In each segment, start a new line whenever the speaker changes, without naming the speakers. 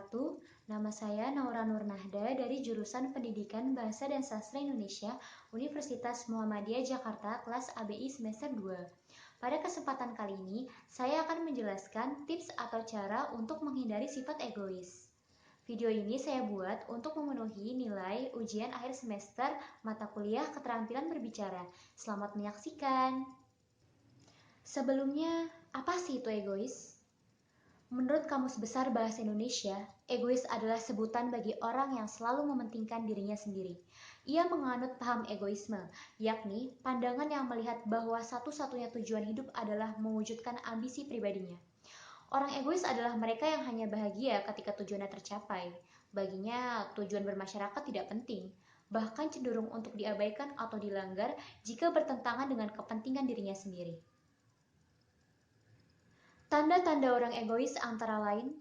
wabarakatuh. Nama saya Naura Nurnahda dari jurusan Pendidikan Bahasa dan Sastra Indonesia, Universitas Muhammadiyah Jakarta, kelas ABI semester 2. Pada kesempatan kali ini, saya akan menjelaskan tips atau cara untuk menghindari sifat egois. Video ini saya buat untuk memenuhi nilai ujian akhir semester mata kuliah keterampilan berbicara. Selamat menyaksikan. Sebelumnya, apa sih itu egois? Menurut Kamus Besar Bahasa Indonesia, egois adalah sebutan bagi orang yang selalu mementingkan dirinya sendiri. Ia menganut paham egoisme, yakni pandangan yang melihat bahwa satu-satunya tujuan hidup adalah mewujudkan ambisi pribadinya. Orang egois adalah mereka yang hanya bahagia ketika tujuannya tercapai. Baginya, tujuan bermasyarakat tidak penting, bahkan cenderung untuk diabaikan atau dilanggar jika bertentangan dengan kepentingan dirinya sendiri. Tanda-tanda orang egois antara lain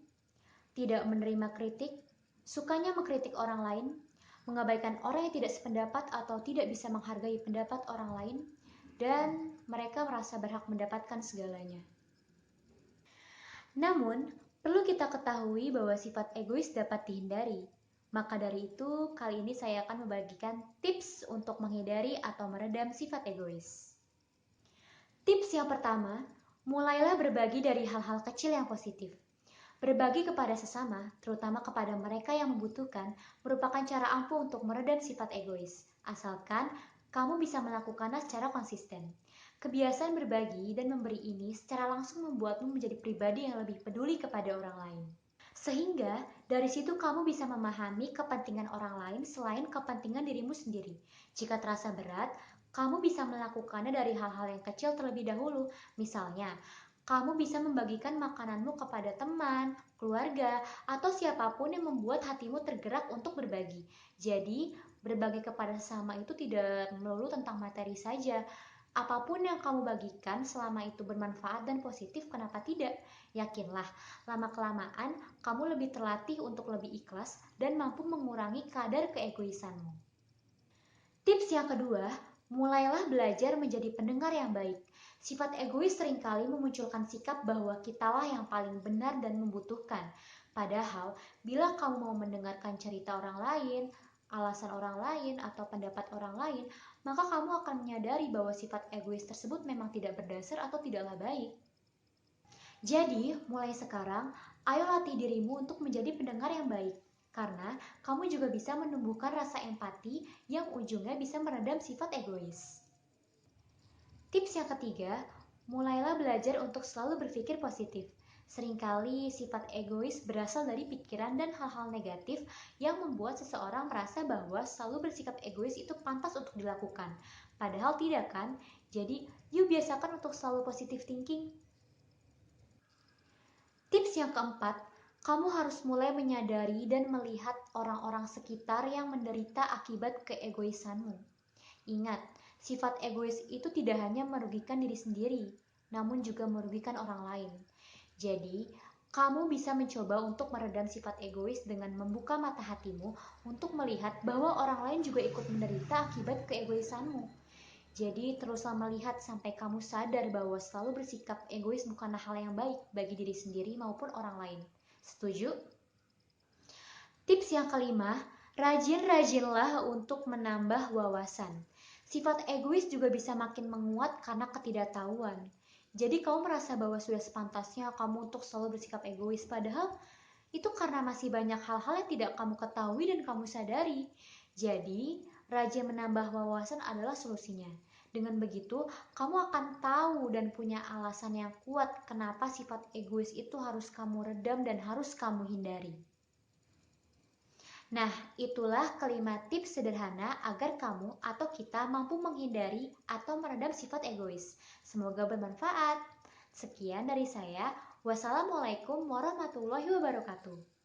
tidak menerima kritik, sukanya mengkritik orang lain, mengabaikan orang yang tidak sependapat atau tidak bisa menghargai pendapat orang lain, dan mereka merasa berhak mendapatkan segalanya. Namun, perlu kita ketahui bahwa sifat egois dapat dihindari. Maka dari itu, kali ini saya akan membagikan tips untuk menghindari atau meredam sifat egois. Tips yang pertama, mulailah berbagi dari hal-hal kecil yang positif. Berbagi kepada sesama, terutama kepada mereka yang membutuhkan, merupakan cara ampuh untuk meredam sifat egois, asalkan kamu bisa melakukannya secara konsisten. Kebiasaan berbagi dan memberi ini secara langsung membuatmu menjadi pribadi yang lebih peduli kepada orang lain. Sehingga dari situ kamu bisa memahami kepentingan orang lain selain kepentingan dirimu sendiri. Jika terasa berat, kamu bisa melakukannya dari hal-hal yang kecil terlebih dahulu. Misalnya, kamu bisa membagikan makananmu kepada teman, keluarga, atau siapapun yang membuat hatimu tergerak untuk berbagi. Jadi, berbagi kepada sesama itu tidak melulu tentang materi saja. Apapun yang kamu bagikan selama itu bermanfaat dan positif, kenapa tidak? Yakinlah, lama-kelamaan kamu lebih terlatih untuk lebih ikhlas dan mampu mengurangi kadar keegoisanmu. Tips yang kedua, mulailah belajar menjadi pendengar yang baik. Sifat egois seringkali memunculkan sikap bahwa kitalah yang paling benar dan membutuhkan. Padahal, bila kamu mau mendengarkan cerita orang lain, alasan orang lain, atau pendapat orang lain, maka kamu akan menyadari bahwa sifat egois tersebut memang tidak berdasar atau tidaklah baik. Jadi, mulai sekarang, ayo latih dirimu untuk menjadi pendengar yang baik. Karena kamu juga bisa menumbuhkan rasa empati yang ujungnya bisa meredam sifat egois. Tips yang ketiga, mulailah belajar untuk selalu berpikir positif. Seringkali sifat egois berasal dari pikiran dan hal-hal negatif yang membuat seseorang merasa bahwa selalu bersikap egois itu pantas untuk dilakukan. Padahal tidak kan? Jadi, yuk biasakan untuk selalu positive thinking. Tips yang keempat, kamu harus mulai menyadari dan melihat orang-orang sekitar yang menderita akibat keegoisanmu. Ingat, sifat egois itu tidak hanya merugikan diri sendiri, namun juga merugikan orang lain. Jadi, kamu bisa mencoba untuk meredam sifat egois dengan membuka mata hatimu untuk melihat bahwa orang lain juga ikut menderita akibat keegoisanmu. Jadi, teruslah melihat sampai kamu sadar bahwa selalu bersikap egois bukanlah hal yang baik bagi diri sendiri maupun orang lain. Setuju? Tips yang kelima, rajin-rajinlah untuk menambah wawasan. Sifat egois juga bisa makin menguat karena ketidaktahuan. Jadi kamu merasa bahwa sudah sepantasnya kamu untuk selalu bersikap egois, padahal itu karena masih banyak hal-hal yang tidak kamu ketahui dan kamu sadari. Jadi, rajin menambah wawasan adalah solusinya. Dengan begitu, kamu akan tahu dan punya alasan yang kuat kenapa sifat egois itu harus kamu redam dan harus kamu hindari. Nah, itulah kelima tips sederhana agar kamu atau kita mampu menghindari atau meredam sifat egois. Semoga bermanfaat. Sekian dari saya. Wassalamualaikum warahmatullahi wabarakatuh.